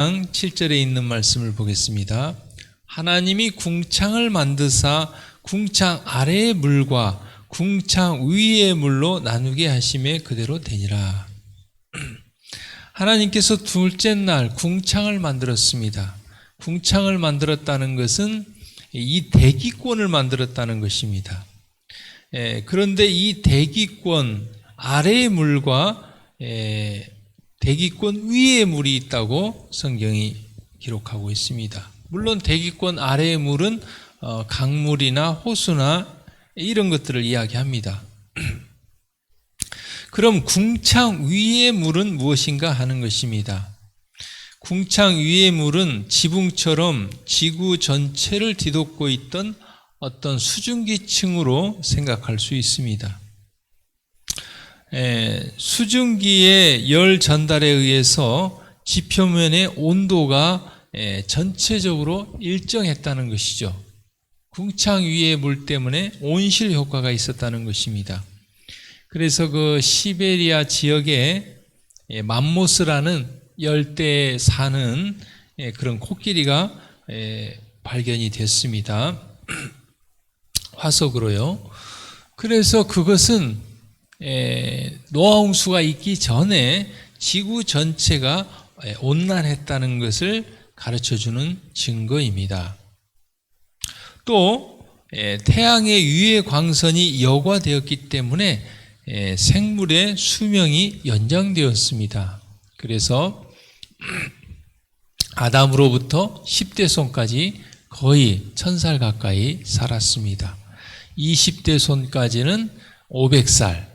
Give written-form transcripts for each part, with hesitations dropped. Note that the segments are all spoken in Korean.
7절에 있는 말씀을 보겠습니다. 하나님이 궁창을 만드사 궁창 아래의 물과 궁창 위의 물로 나누게 하심에 그대로 되니라. 하나님께서 둘째 날 궁창을 만들었습니다. 궁창을 만들었다는 것은 이 대기권을 만들었다는 것입니다. 그런데 이 대기권 아래의 물과 대기권 위에 물이 있다고 성경이 기록하고 있습니다. 물론 대기권 아래의 물은 강물이나 호수나 이런 것들을 이야기합니다. 그럼 궁창 위의 물은 무엇인가 하는 것입니다. 궁창 위의 물은 지붕처럼 지구 전체를 뒤덮고 있던 어떤 수증기층으로 생각할 수 있습니다. 수증기의 열 전달에 의해서 지표면의 온도가 전체적으로 일정했다는 것이죠. 궁창 위의 물 때문에 온실 효과가 있었다는 것입니다. 그래서 그 시베리아 지역에 맘모스라는 열대에 사는 그런 코끼리가 발견이 됐습니다. 화석으로요. 그래서 그것은 노아홍수가 있기 전에 지구 전체가 온난했다는 것을 가르쳐주는 증거입니다. 또 태양의 유해 광선이 여과되었기 때문에 생물의 수명이 연장되었습니다. 그래서 아담으로부터 10대 손까지 거의 1000살 가까이 살았습니다. 20대 손까지는 500살,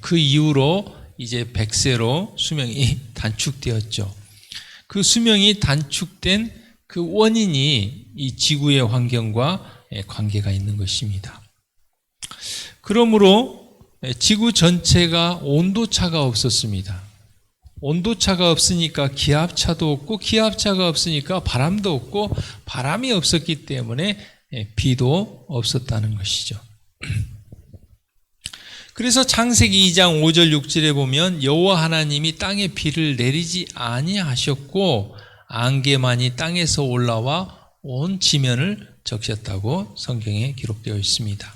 그 이후로 이제 100세로 수명이 단축되었죠. 그 수명이 단축된 그 원인이 이 지구의 환경과 관계가 있는 것입니다. 그러므로 지구 전체가 온도차가 없었습니다. 온도차가 없으니까 기압차도 없고 기압차가 없으니까 바람도 없고 바람이 없었기 때문에 비도 없었다는 것이죠. 그래서 창세기 2장 5절 6절에 보면 여호와 하나님이 땅에 비를 내리지 아니하셨고 안개만이 땅에서 올라와 온 지면을 적셨다고 성경에 기록되어 있습니다.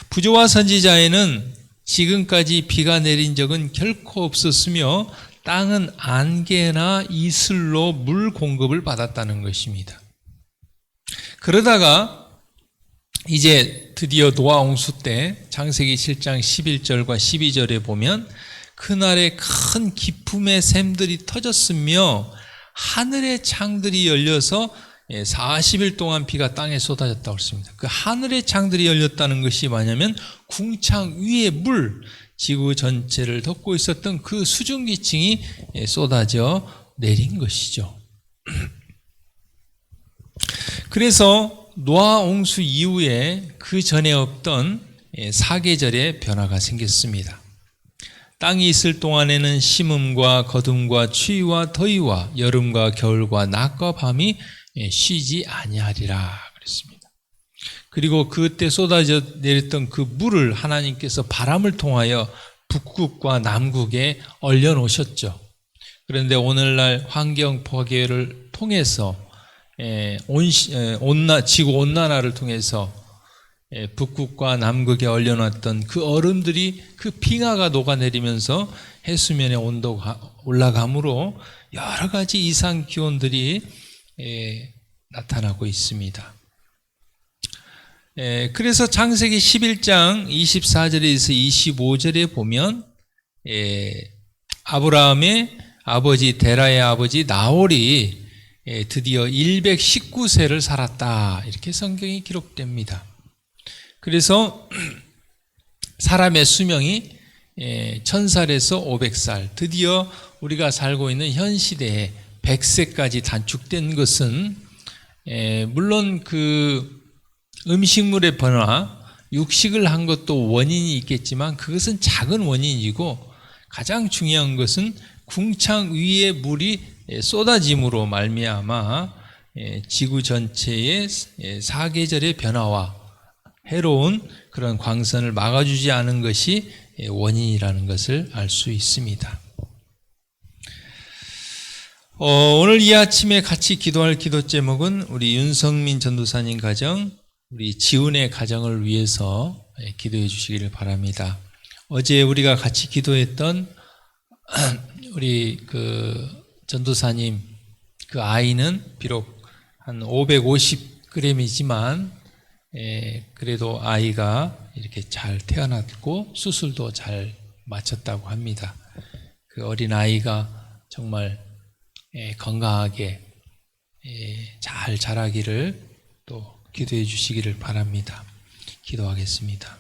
부조와 선지자에는 지금까지 비가 내린 적은 결코 없었으며 땅은 안개나 이슬로 물 공급을 받았다는 것입니다. 그러다가 이제 드디어 노아홍수 때 창세기 7장 11절과 12절에 보면 그날에 큰 기품의 샘들이 터졌으며 하늘의 창들이 열려서 40일 동안 비가 땅에 쏟아졌다고 했습니다. 그 하늘의 창들이 열렸다는 것이 뭐냐면 궁창 위에 물, 지구 전체를 덮고 있었던 그 수증기층이 쏟아져 내린 것이죠. 그래서 노아홍수 이후에 그 전에 없던 사계절의 변화가 생겼습니다. 땅이 있을 동안에는 심음과 거둠과 추위와 더위와 여름과 겨울과 낮과 밤이 쉬지 아니하리라 그랬습니다. 그리고 그때 쏟아져 내렸던 그 물을 하나님께서 바람을 통하여 북극과 남극에 얼려놓으셨죠. 그런데 오늘날 환경 파괴를 통해서 지구 온난화를 통해서 북극과 남극에 얼려놨던 그 얼음들이 그 빙하가 녹아내리면서 해수면의 온도가 올라가므로 여러 가지 이상 기온들이 나타나고 있습니다. 그래서 창세기 11장 24절에서 25절에 보면 아브라함의 아버지 데라의 아버지 나홀이 드디어 119세를 살았다 이렇게 성경이 기록됩니다. 그래서 사람의 수명이 1000살에서 500살, 드디어 우리가 살고 있는 현 시대에 100세까지 단축된 것은 물론 그 음식물의 변화, 육식을 한 것도 원인이 있겠지만 그것은 작은 원인이고 가장 중요한 것은 궁창 위에 물이 쏟아짐으로 말미암아 지구 전체의 사계절의 변화와 해로운 그런 광선을 막아주지 않은 것이 원인이라는 것을 알 수 있습니다. 오늘 이 아침에 같이 기도할 기도 제목은 우리 윤성민 전도사님 가정, 우리 지은의 가정을 위해서 기도해 주시기를 바랍니다. 어제 우리가 같이 기도했던 우리 그 전도사님 그 아이는 비록 한 550g이지만 그래도 아이가 이렇게 잘 태어났고 수술도 잘 마쳤다고 합니다. 그 어린 아이가 정말 건강하게 잘 자라기를 또 기도해 주시기를 바랍니다. 기도하겠습니다.